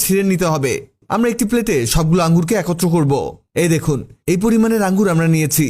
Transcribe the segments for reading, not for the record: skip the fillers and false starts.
ছিঁড়ে নিতে হবে। আমরা একটি প্লেটে সবগুলো আঙ্গুরকে একত্র করব। এই দেখুন, এই পরিমাণের আঙ্গুর আমরা নিয়েছি।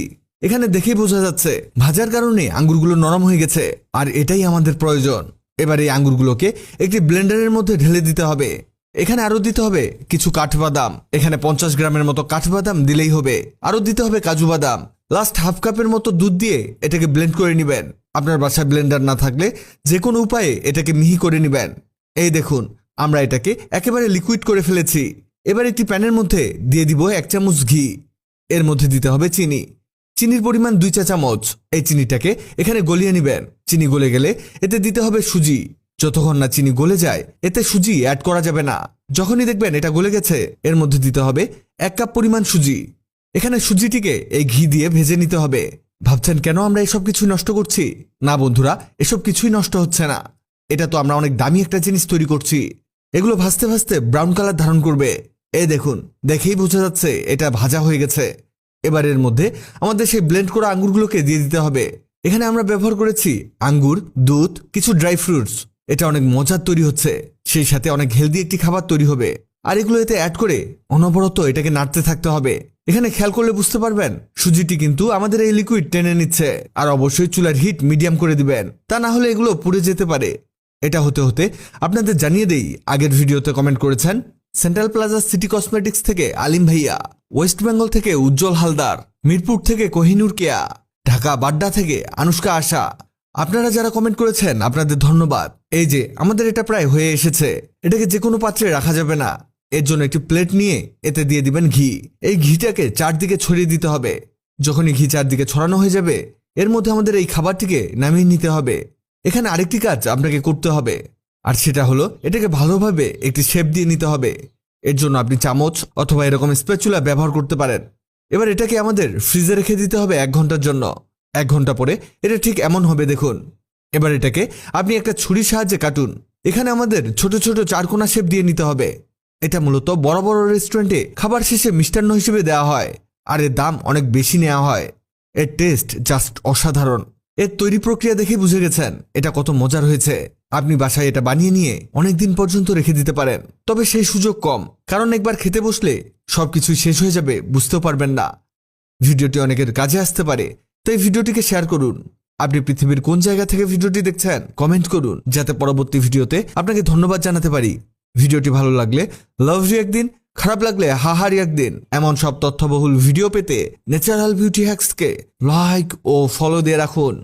এখানে দেখেই বোঝা যাচ্ছে ভাজার কারণে আঙ্গুরগুলো নরম হয়ে গেছে, আর এটাই আমাদের প্রয়োজন। এবার এই আঙ্গুরগুলোকে একটি ব্লেন্ডারের মধ্যে ঢেলে দিতে হবে। এখানে আরো দিতে হবে কিছু কাঠবাদাম। এখানে 50 গ্রামের মতো কাঠবাদাম দিলেই হবে। আরো দিতে হবে কাজু বাদাম। লাস্ট হাফ কাপের মতো দুধ দিয়ে এটাকে ব্লেন্ড করে নেবেন। আপনার বাসায় ব্লেন্ডার না থাকলে যে কোনো উপায়ে এটাকে মিহি করে নেবেন। এই দেখুন, আমরা এটাকে একেবারে লিকুইড করে ফেলেছি। এবার একটি প্যানের মধ্যে দিয়ে দিব 1 চামচ ঘি। এর মধ্যে দিতে হবে চিনি। চিনির পরিমাণ 2 চা চামচ। এই চিনিটাকে এখানে গলিয়ে নেবেন। চিনি গলে গেলে এতে দিতে হবে সুজি। যতক্ষণ না চিনি গলে যায় এতে সুজি অ্যাড করা যাবে না। যখনই দেখবেন এটা গলে গেছে এর মধ্যে দিতে হবে 1 কাপ পরিমাণ সুজি। এখানে সুজিটিকে এই ঘি দিয়ে ভেজে নিতে হবে। ভাবছেন কেন আমরা এসব কিছু নষ্ট করছি? না বন্ধুরা, এসব কিছুই নষ্ট হচ্ছে না। এটা তো আমরা অনেক দামি একটা জিনিস তৈরি করছি। এগুলো ভাজতে ভাজতে ব্রাউন কালার ধারণ করবে। এই দেখুন, দেখেই বোঝা যাচ্ছে এটা ভাজা হয়ে গেছে। এবার এর মধ্যে আমাদের সেই ব্লেন্ড করা আঙ্গুরগুলোকে দিয়ে দিতে হবে। এখানে আমরা ব্যবহার করেছি আঙ্গুর, দুধ, কিছু ড্রাই ফ্রুটস। এটা অনেক মজার তৈরি হচ্ছে, সেই সাথে অনেক হেলদি একটি খাবার তৈরি হবে। আর এগুলো এতে অ্যাড করে অনবরত এটাকে নাড়তে থাকতে হবে। এখানে খেয়াল করলে বুঝতে পারবেন সুজিটি কিন্তু আমাদের এই লিকুইড টেনে নিচ্ছে। আর অবশ্যই চুলার হিট মিডিয়াম করে দিবেন, তা না হলে এগুলো পুড়ে যেতে পারে। এটা হতে হতে আপনাদের জানিয়ে দেই, আগের ভিডিওতে কমেন্ট করেছেন সেন্ট্রাল প্লাজা সিটি কসমেটিক্স থেকে আলিম ভাইয়া, ওয়েস্ট বেঙ্গল থেকে উজ্জ্বল হালদার, মিরপুর থেকে কোহিনুর কেয়া, ঢাকা বাড্ডা থেকে আনুষ্কা আশা। আপনারা যারা কমেন্ট করেছেন আপনাদের ধন্যবাদ। এই যে আমাদের এটা প্রায় হয়ে এসেছে। এটাকে যে কোনো পাত্রে রাখা যাবে না। এর জন্য একটি প্লেট নিয়ে এতে দিয়ে দিবেন ঘি। এই ঘিটাকে চারদিকে ছড়িয়ে দিতে হবে। যখনই ঘি চারদিকে ছড়ানো হয়ে যাবে এর মধ্যে আমাদের এই খাবারটিকে নামিয়ে নিতে হবে। এখানে আরেকটি কাজ আপনাকে করতে হবে, আর সেটা হলো এটাকে ভালোভাবে একটি শেপ দিয়ে নিতে হবে। এর জন্য আপনি চামচ অথবা এরকম স্প্যাচুলা ব্যবহার করতে পারেন। এবার এটাকে আমাদের ফ্রিজে রেখে দিতে হবে 1 ঘন্টার জন্য। 1 ঘন্টা পরে এটা ঠিক এমন হবে দেখুন। এবার এটাকে আপনি একটা ছুরির সাহায্যে কাটুন। এখানে আমাদের ছোট ছোট 4 কোণা শেপ দিয়ে নিতে হবে। এটা মূলত বড় বড় রেস্টুরেন্টে খাবার শেষে মিষ্টান্ন হিসেবে দেওয়া হয়, আর এর দাম অনেক বেশি নেওয়া হয়। এর টেস্ট জাস্ট অসাধারণ। এর তৈরি প্রক্রিয়া দেখে বুঝে গেছেন এটা কত মজার হয়েছে। আপনি বাসায় এটা বানিয়ে নিয়ে অনেকদিন পর্যন্ত রেখে দিতে পারেন। তবে সেই সুযোগ কম, কারণ একবার খেতে বসলে সবকিছুই শেষ হয়ে যাবে, বুঝতেও পারবেন না। ভিডিওটি অনেকের কাজে আসতে পারে, তাই ভিডিওটিকে শেয়ার করুন। আপনি পৃথিবীর কোন জায়গা থেকে ভিডিওটি দেখছেন কমেন্ট করুন, যাতে পরবর্তী ভিডিওতে আপনাকে ধন্যবাদ জানাতে পারি। ভিডিওটি ভালো লাগলে লাভ রিঅ্যাক্ট দিন, খারাপ লাগলে হাহা রিঅ্যাক্ট দিন। এমন সব তথ্যবহুল ভিডিও পেতে ন্যাচারাল বিউটি হ্যাক্সকে লাইক ও ফলো দিয়ে রাখুন।